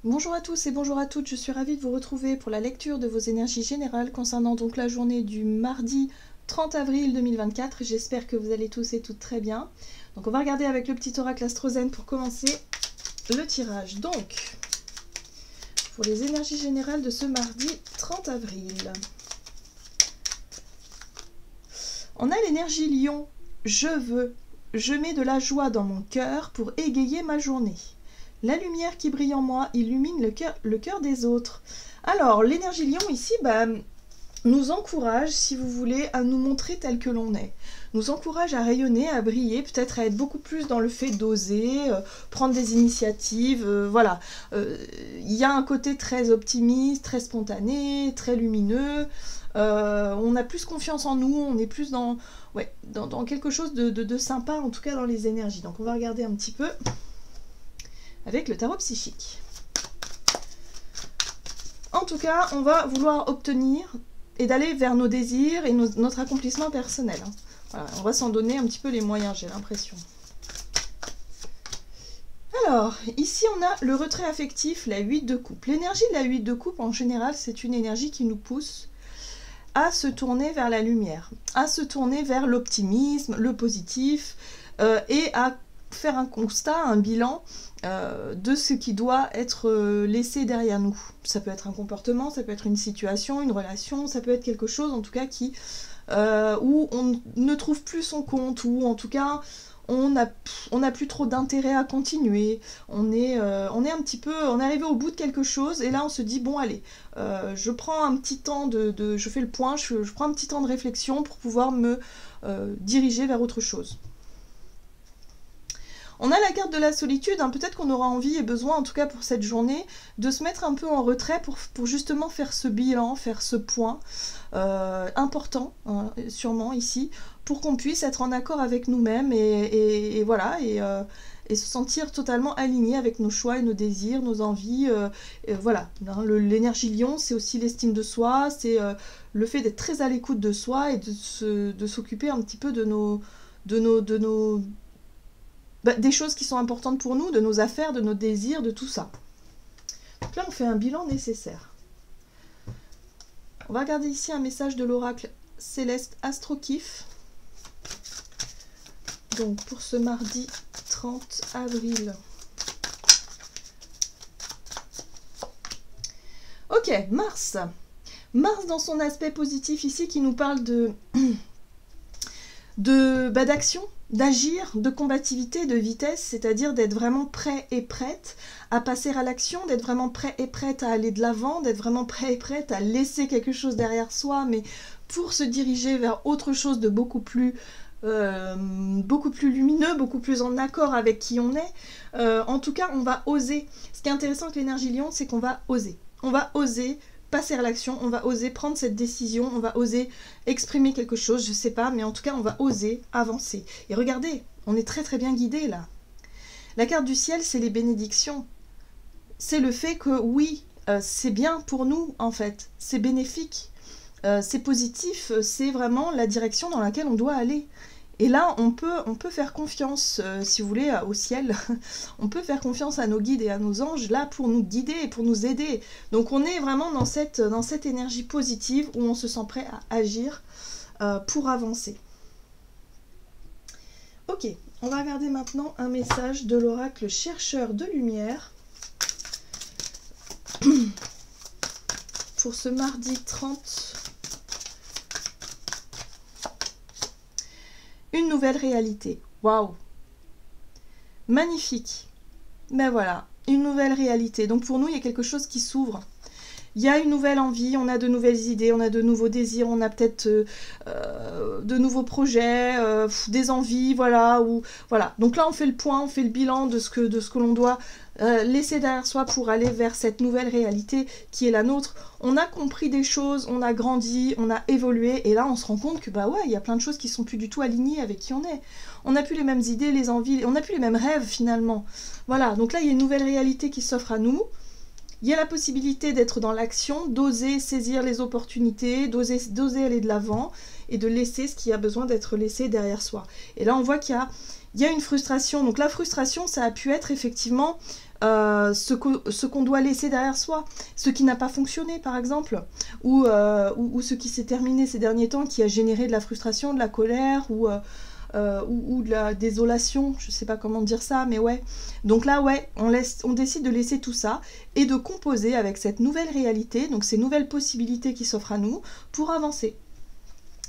Bonjour à tous et bonjour à toutes, je suis ravie de vous retrouver pour la lecture de vos énergies générales concernant donc la journée du mardi 30 avril 2024. J'espère que vous allez tous et toutes très bien. Donc on va regarder avec le petit oracle Astrozène pour commencer le tirage. Donc, pour les énergies générales de ce mardi 30 avril. On a l'énergie Lion. Je mets de la joie dans mon cœur pour égayer ma journée. La lumière qui brille en moi illumine le cœur des autres. Alors, l'énergie Lion ici, nous encourage, si vous voulez, à nous montrer tel que l'on est. Nous encourage à rayonner, à briller, peut-être à être beaucoup plus dans le fait d'oser, prendre des initiatives, voilà. Il y a un côté très optimiste, très spontané, très lumineux. On a plus confiance en nous, on est plus dans quelque chose de sympa, en tout cas dans les énergies. Donc on va regarder un petit peu avec le tarot psychique. En tout cas, on va vouloir obtenir et d'aller vers nos désirs et notre accomplissement personnel. Voilà, on va s'en donner un petit peu les moyens, j'ai l'impression. Alors, ici on a le retrait affectif, la 8 de coupe. L'énergie de la 8 de coupe, en général, c'est une énergie qui nous pousse à se tourner vers la lumière, à se tourner vers l'optimisme, le positif, et à faire un constat, un bilan de ce qui doit être laissé derrière nous. Ça peut être un comportement, ça peut être une situation, une relation, ça peut être quelque chose en tout cas où on ne trouve plus son compte, ou en tout cas on n'a plus trop d'intérêt à continuer, on est arrivé au bout de quelque chose, et là on se dit bon allez, je prends un petit temps je fais le point, je prends un petit temps de réflexion pour pouvoir me diriger vers autre chose. On a la carte de la solitude, hein. Peut-être qu'on aura envie et besoin, en tout cas pour cette journée, de se mettre un peu en retrait pour justement faire ce bilan, faire ce point important, hein, sûrement ici, pour qu'on puisse être en accord avec nous-mêmes et voilà, et se sentir totalement aligné avec nos choix et nos désirs, nos envies. Voilà, hein, l'énergie Lion, c'est aussi l'estime de soi, c'est le fait d'être très à l'écoute de soi et de s'occuper un petit peu de nos des choses qui sont importantes pour nous, de nos affaires, de nos désirs, de tout ça. Donc là, on fait un bilan nécessaire. On va regarder ici un message de l'oracle céleste Astrokif. Donc pour ce mardi 30 avril. Ok, Mars. Mars dans son aspect positif ici qui nous parle d'action, d'agir, de combativité, de vitesse, c'est-à-dire d'être vraiment prêt et prête à passer à l'action, d'être vraiment prêt et prête à aller de l'avant, d'être vraiment prêt et prête à laisser quelque chose derrière soi, mais pour se diriger vers autre chose de beaucoup plus lumineux, beaucoup plus en accord avec qui on est. En tout cas, on va oser. Ce qui est intéressant avec l'énergie Lion, c'est qu'on va oser. On va oser passer à l'action, on va oser prendre cette décision, on va oser exprimer quelque chose, je sais pas, mais en tout cas, on va oser avancer. Et regardez, on est très très bien guidé là. La carte du ciel, c'est les bénédictions. C'est le fait que oui, c'est bien pour nous en fait, c'est bénéfique, c'est positif, c'est vraiment la direction dans laquelle on doit aller. Et là, on peut faire confiance, si vous voulez, au ciel. On peut faire confiance à nos guides et à nos anges, là, pour nous guider et pour nous aider. Donc on est vraiment dans cette énergie positive où on se sent prêt à agir pour avancer. Ok, on va regarder maintenant un message de l'oracle chercheur de lumière. Pour ce mardi 30. Une nouvelle réalité. Waouh! Magnifique. Ben voilà, une nouvelle réalité. Donc pour nous, il y a quelque chose qui s'ouvre. Il y a une nouvelle envie, on a de nouvelles idées, on a de nouveaux désirs, on a peut-être de nouveaux projets, des envies, voilà. Voilà. Donc là, on fait le point, on fait le bilan de ce que l'on doit laisser derrière soi pour aller vers cette nouvelle réalité qui est la nôtre. On a compris des choses, on a grandi, on a évolué, et là, on se rend compte que bah ouais, il y a plein de choses qui sont plus du tout alignées avec qui on est. On n'a plus les mêmes idées, les envies, on n'a plus les mêmes rêves finalement. Voilà. Donc là, il y a une nouvelle réalité qui s'offre à nous. Il y a la possibilité d'être dans l'action, d'oser saisir les opportunités, d'oser aller de l'avant et de laisser ce qui a besoin d'être laissé derrière soi. Et là, on voit qu'il y a une frustration. Donc la frustration, ça a pu être effectivement ce qu'on doit laisser derrière soi, ce qui n'a pas fonctionné par exemple, ou ce qui s'est terminé ces derniers temps qui a généré de la frustration, de la colère ou de la désolation, je sais pas comment dire ça, mais ouais. Donc là, ouais, on décide de laisser tout ça et de composer avec cette nouvelle réalité, donc ces nouvelles possibilités qui s'offrent à nous pour avancer.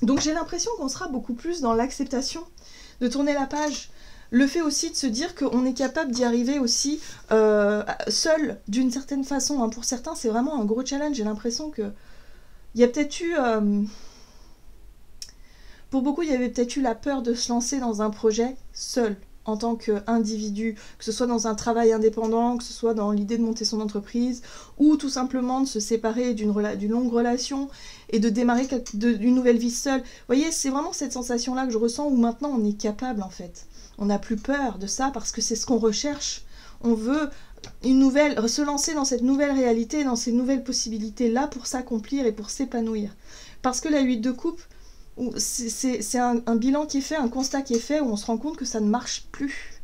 Donc j'ai l'impression qu'on sera beaucoup plus dans l'acceptation, de tourner la page. Le fait aussi de se dire qu'on est capable d'y arriver aussi seul, d'une certaine façon. Hein. Pour certains, c'est vraiment un gros challenge. J'ai l'impression que il y a peut-être eu... pour beaucoup, il y avait peut-être eu la peur de se lancer dans un projet seul, en tant qu'individu, que ce soit dans un travail indépendant, que ce soit dans l'idée de monter son entreprise, ou tout simplement de se séparer d'une longue relation et de démarrer une nouvelle vie seule. Vous voyez, c'est vraiment cette sensation-là que je ressens où maintenant on est capable en fait. On n'a plus peur de ça parce que c'est ce qu'on recherche. On veut se lancer dans cette nouvelle réalité, dans ces nouvelles possibilités-là pour s'accomplir et pour s'épanouir. Parce que la 8 de coupe, c'est un bilan qui est fait, un constat qui est fait où on se rend compte que ça ne marche plus.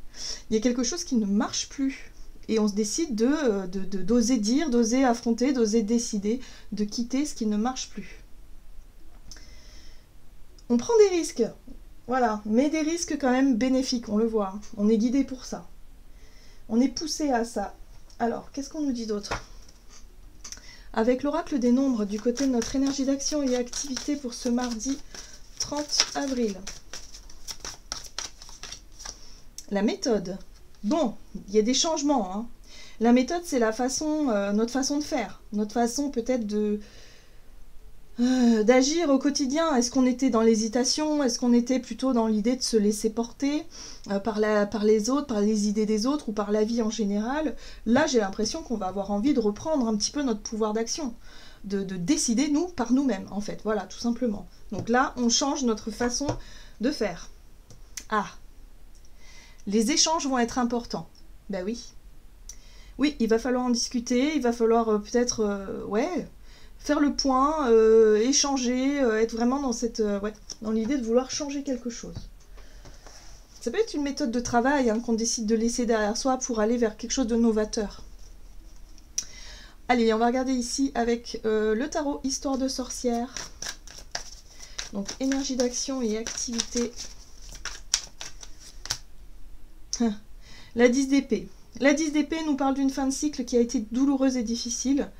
Il y a quelque chose qui ne marche plus. Et on se décide d'oser dire, d'oser affronter, d'oser décider, de quitter ce qui ne marche plus. On prend des risques, voilà, mais des risques quand même bénéfiques, on le voit. Hein. On est guidé pour ça. On est poussé à ça. Alors, qu'est-ce qu'on nous dit d'autre ? Avec l'oracle des nombres du côté de notre énergie d'action et activité pour ce mardi 30 avril. La méthode. Bon, il y a des changements. Hein. La méthode, c'est notre façon de faire. Notre façon peut-être d'agir au quotidien. Est-ce qu'on était dans l'hésitation? Est-ce qu'on était plutôt dans l'idée de se laisser porter par les autres, par les idées des autres ou par la vie en général? Là, j'ai l'impression qu'on va avoir envie de reprendre un petit peu notre pouvoir d'action, de décider nous par nous-mêmes, en fait. Voilà, tout simplement. Donc là, on change notre façon de faire. Ah, les échanges vont être importants. Ben oui. Oui, il va falloir en discuter, il va falloir peut-être, faire le point, échanger, être vraiment dans l'idée de vouloir changer quelque chose. Ça peut être une méthode de travail qu'on décide de laisser derrière soi pour aller vers quelque chose de novateur. Allez, on va regarder ici avec le tarot Histoire de sorcière. Donc, énergie d'action et activité. La 10 d'épée. La 10 d'épée nous parle d'une fin de cycle qui a été douloureuse et difficile.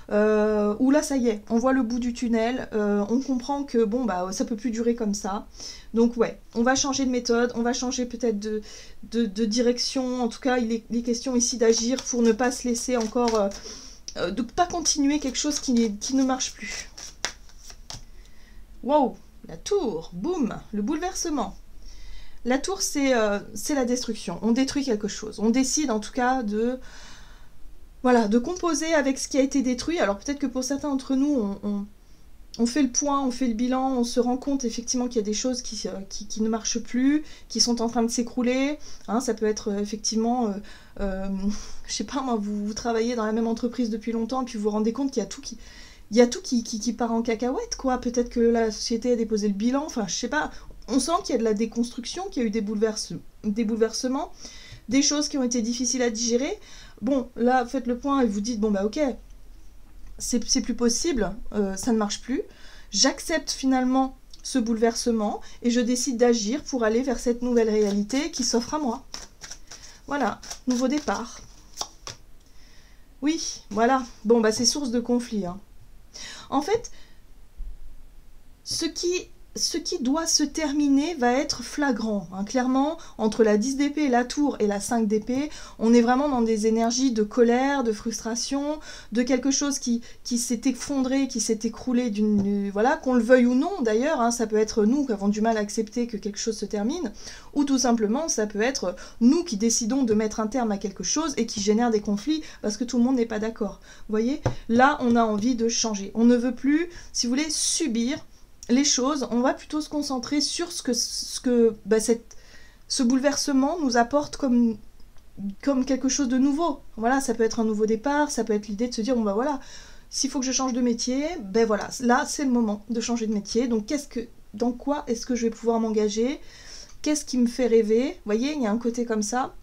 Où là, ça y est, on voit le bout du tunnel, on comprend que bon, bah, ça peut plus durer comme ça. Donc ouais, on va changer de méthode, on va changer peut-être de direction. En tout cas, il est question ici d'agir pour ne pas se laisser encore, de ne pas continuer quelque chose qui ne marche plus. Wow, la tour, boum, le bouleversement. La tour, c'est la destruction. On détruit quelque chose. On décide en tout cas de composer avec ce qui a été détruit. Alors peut-être que pour certains d'entre nous, on fait le point, on fait le bilan, on se rend compte effectivement qu'il y a des choses qui ne marchent plus, qui sont en train de s'écrouler. Hein, ça peut être effectivement, je sais pas moi, vous travaillez dans la même entreprise depuis longtemps, et puis vous vous rendez compte qu'il y a tout qui part en cacahuète, quoi. Peut-être que la société a déposé le bilan, enfin je sais pas. On sent qu'il y a de la déconstruction, qu'il y a eu des bouleversements, des choses qui ont été difficiles à digérer. Bon, là, faites le point et vous dites, bon bah ok, c'est plus possible, ça ne marche plus. J'accepte finalement ce bouleversement et je décide d'agir pour aller vers cette nouvelle réalité qui s'offre à moi. Voilà, nouveau départ. Oui, voilà. Bon, bah c'est source de conflit. Hein. En fait, ce qui doit se terminer va être flagrant. Hein. Clairement, entre la 10 d'épée, la tour et la 5 d'épée, on est vraiment dans des énergies de colère, de frustration, de quelque chose qui s'est effondré, qui s'est écroulé, voilà, qu'on le veuille ou non d'ailleurs. Hein, ça peut être nous qui avons du mal à accepter que quelque chose se termine, ou tout simplement ça peut être nous qui décidons de mettre un terme à quelque chose et qui génère des conflits parce que tout le monde n'est pas d'accord. Vous voyez, là on a envie de changer. On ne veut plus, si vous voulez, subir les choses, on va plutôt se concentrer sur ce que ce bouleversement nous apporte comme quelque chose de nouveau. Voilà, ça peut être un nouveau départ, ça peut être l'idée de se dire, bon bah voilà, s'il faut que je change de métier, ben voilà, là c'est le moment de changer de métier, donc dans quoi est-ce que je vais pouvoir m'engager? Qu'est-ce qui me fait rêver? Vous voyez, il y a un côté comme ça.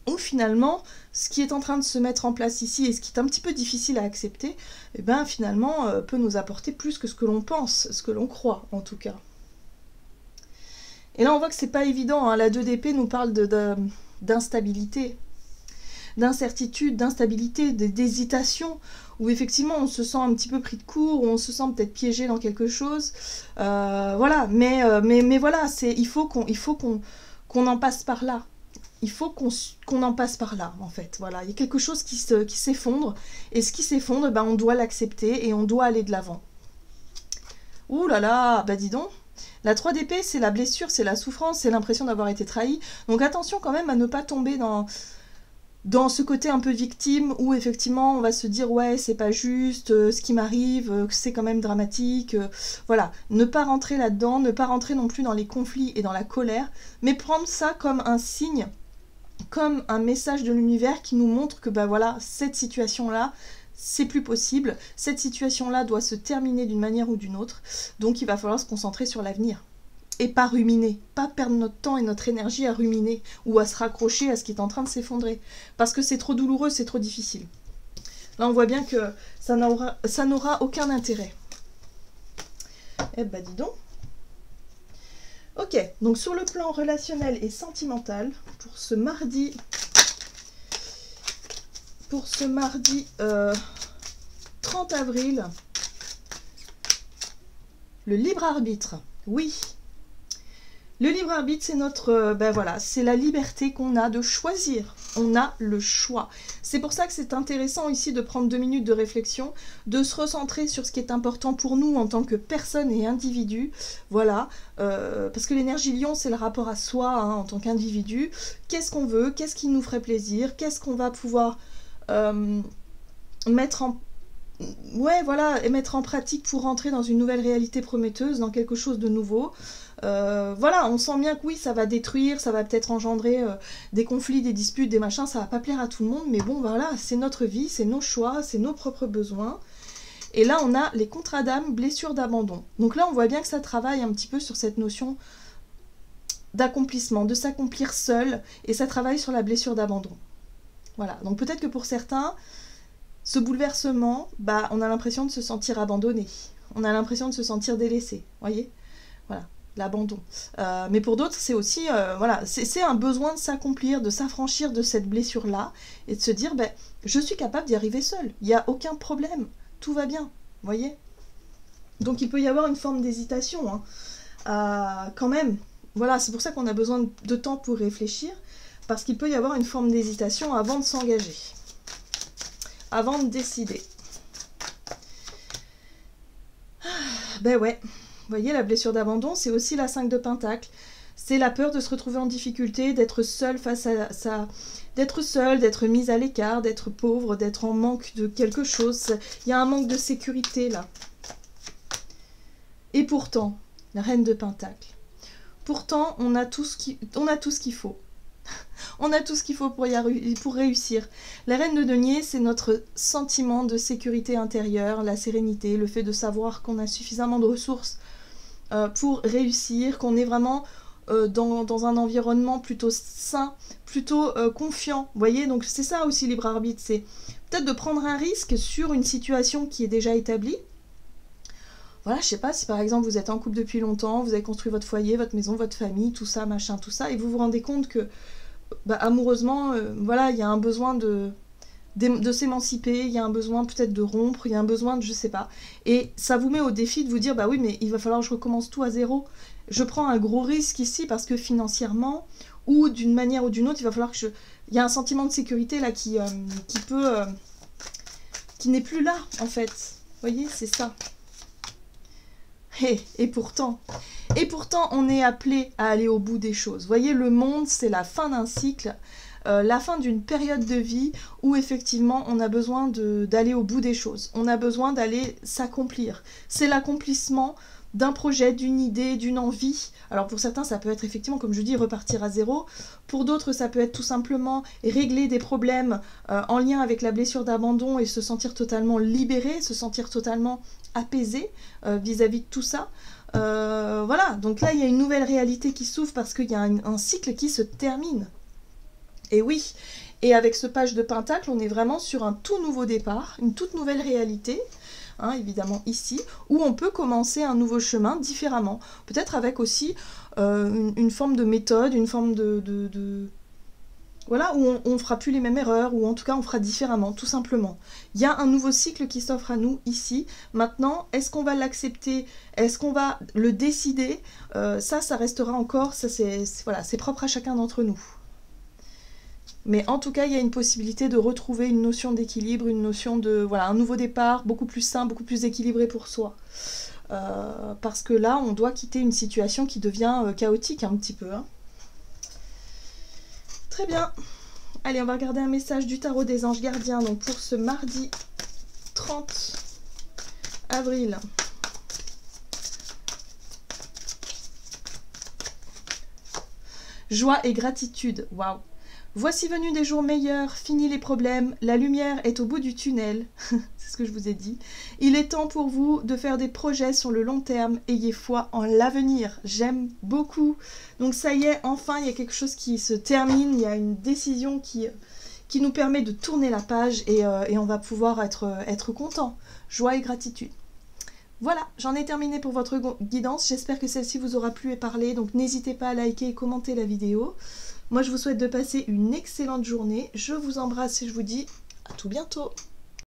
où finalement, ce qui est en train de se mettre en place ici, et ce qui est un petit peu difficile à accepter, eh ben, finalement, peut nous apporter plus que ce que l'on pense, ce que l'on croit, en tout cas. Et là, on voit que c'est pas évident, hein. La 2 d'épée nous parle d'instabilité, d'incertitude, d'instabilité, d'hésitation, où effectivement on se sent un petit peu pris de court, où on se sent peut-être piégé dans quelque chose. Voilà, mais voilà, il faut qu'on en passe par là. Il faut qu'on en passe par là, en fait. Voilà, il y a quelque chose qui s'effondre, et ce qui s'effondre, ben, on doit l'accepter et on doit aller de l'avant. Ouh là là, bah dis donc. La 3 d'épée, c'est la blessure, c'est la souffrance, c'est l'impression d'avoir été trahi. Donc attention quand même à ne pas tomber dans ce côté un peu victime, où effectivement on va se dire ouais c'est pas juste, ce qui m'arrive, c'est quand même dramatique, voilà, ne pas rentrer là-dedans, ne pas rentrer non plus dans les conflits et dans la colère, mais prendre ça comme un signe, comme un message de l'univers qui nous montre que bah voilà, cette situation-là, c'est plus possible, cette situation-là doit se terminer d'une manière ou d'une autre, donc il va falloir se concentrer sur l'avenir. Et pas ruminer, pas perdre notre temps et notre énergie à ruminer ou à se raccrocher à ce qui est en train de s'effondrer. Parce que c'est trop douloureux, c'est trop difficile. Là, on voit bien que ça n'aura aucun intérêt. Eh ben, dis donc. Ok, donc sur le plan relationnel et sentimental, pour ce mardi 30 avril, le libre arbitre, oui. Le libre arbitre, c'est notre, ben voilà, c'est la liberté qu'on a de choisir. On a le choix. C'est pour ça que c'est intéressant ici de prendre 2 minutes de réflexion, de se recentrer sur ce qui est important pour nous en tant que personne et individu. Voilà, parce que l'énergie lion, c'est le rapport à soi hein, en tant qu'individu. Qu'est-ce qu'on veut? Qu'est-ce qui nous ferait plaisir? Qu'est-ce qu'on va pouvoir mettre en pratique pour rentrer dans une nouvelle réalité prometteuse, dans quelque chose de nouveau. Voilà, on sent bien que oui, ça va détruire, ça va peut-être engendrer des conflits, des disputes, des machins, ça va pas plaire à tout le monde, mais bon, voilà, c'est notre vie, c'est nos choix, c'est nos propres besoins. Et là, on a les contrats d'âme, blessures d'abandon. Donc là, on voit bien que ça travaille un petit peu sur cette notion d'accomplissement, de s'accomplir seul, et ça travaille sur la blessure d'abandon. Voilà, donc peut-être que pour certains, ce bouleversement, bah, on a l'impression de se sentir abandonné, on a l'impression de se sentir délaissé, voyez, voilà, l'abandon. Mais pour d'autres, c'est aussi, voilà, c'est un besoin de s'accomplir, de s'affranchir de cette blessure-là, et de se dire, ben, je suis capable d'y arriver seul, il n'y a aucun problème, tout va bien, voyez. Donc il peut y avoir une forme d'hésitation, hein, quand même. Voilà, c'est pour ça qu'on a besoin de temps pour réfléchir, parce qu'il peut y avoir une forme d'hésitation avant de s'engager, avant de décider. Ben ouais, vous voyez, la blessure d'abandon, c'est aussi la 5 de Pentacle. C'est la peur de se retrouver en difficulté, d'être seul face à ça, d'être seul, d'être mise à l'écart, d'être pauvre, d'être en manque de quelque chose. Il y a un manque de sécurité là. Et pourtant, la reine de Pentacle. Pourtant, on a tout ce qu'il faut. On a tout ce qu'il faut pour réussir. La reine de denier, c'est notre sentiment de sécurité intérieure, la sérénité, le fait de savoir qu'on a suffisamment de ressources pour réussir, qu'on est vraiment dans un environnement plutôt sain, plutôt confiant. Vous voyez, donc c'est ça aussi libre arbitre, c'est peut-être de prendre un risque sur une situation qui est déjà établie. Voilà, je sais pas, si par exemple vous êtes en couple depuis longtemps, vous avez construit votre foyer, votre maison, votre famille, tout ça, machin, tout ça, et vous vous rendez compte que bah, amoureusement, voilà, il y a un besoin de s'émanciper, il y a un besoin peut-être de rompre, il y a un besoin de je sais pas. Et ça vous met au défi de vous dire, bah oui, mais il va falloir que je recommence tout à zéro. Je prends un gros risque ici parce que financièrement, ou d'une manière ou d'une autre, il va falloir que je... Il y a un sentiment de sécurité là qui n'est plus là, en fait. Vous voyez, c'est ça. Et pourtant, on est appelé à aller au bout des choses. Vous voyez, le monde, c'est la fin d'un cycle, la fin d'une période de vie où effectivement, on a besoin d'aller au bout des choses. On a besoin d'aller s'accomplir. C'est l'accomplissement d'un projet, d'une idée, d'une envie. Alors pour certains, ça peut être effectivement, comme je dis, repartir à zéro. Pour d'autres, ça peut être tout simplement régler des problèmes en lien avec la blessure d'abandon et se sentir totalement libéré, se sentir totalement apaisé vis-à-vis de tout ça. Voilà, donc là, il y a une nouvelle réalité qui s'ouvre parce qu'il y a un cycle qui se termine. Et oui, et avec ce page de Pentacle, on est vraiment sur un tout nouveau départ, une toute nouvelle réalité, hein, évidemment ici, où on peut commencer un nouveau chemin différemment. Peut-être avec aussi une forme de méthode, une forme voilà, où on ne fera plus les mêmes erreurs, ou en tout cas on fera différemment, tout simplement. Il y a un nouveau cycle qui s'offre à nous ici. Maintenant, est-ce qu'on va l'accepter? Est-ce qu'on va le décider? Ça restera encore, ça voilà, c'est propre à chacun d'entre nous. Mais en tout cas, il y a une possibilité de retrouver une notion d'équilibre, une notion de, voilà, un nouveau départ, beaucoup plus sain, beaucoup plus équilibré pour soi. Parce que là, on doit quitter une situation qui devient chaotique un petit peu, hein. Très bien. Allez, on va regarder un message du tarot des anges gardiens donc pour ce mardi 30 avril. Joie et gratitude. Waouh. Voici venus des jours meilleurs, fini les problèmes, la lumière est au bout du tunnel, c'est ce que je vous ai dit. Il est temps pour vous de faire des projets sur le long terme, ayez foi en l'avenir, j'aime beaucoup. Donc ça y est, enfin il y a quelque chose qui se termine, il y a une décision qui nous permet de tourner la page et on va pouvoir être content. Joie et gratitude. Voilà, j'en ai terminé pour votre guidance, j'espère que celle-ci vous aura plu et parlé, donc n'hésitez pas à liker et commenter la vidéo. Moi, je vous souhaite de passer une excellente journée. Je vous embrasse et je vous dis à tout bientôt.